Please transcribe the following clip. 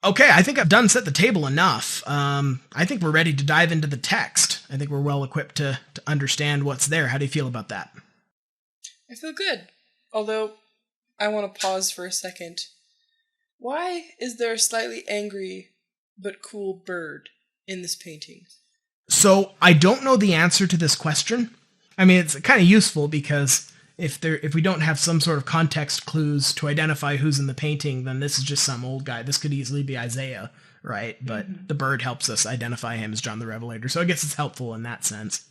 Okay, I think I've done set the table enough. I think we're ready to dive into the text. I think we're well equipped to understand what's there. How do you feel about that? I feel good. Although, I want to pause for a second. Why is there a slightly angry but cool bird in this painting? So I don't know the answer to this question. I mean, it's kind of useful because if we don't have some sort of context clues to identify who's in the painting, then this is just some old guy. This could easily be Isaiah, right? But the bird helps us identify him as John the Revelator. So I guess it's helpful in that sense.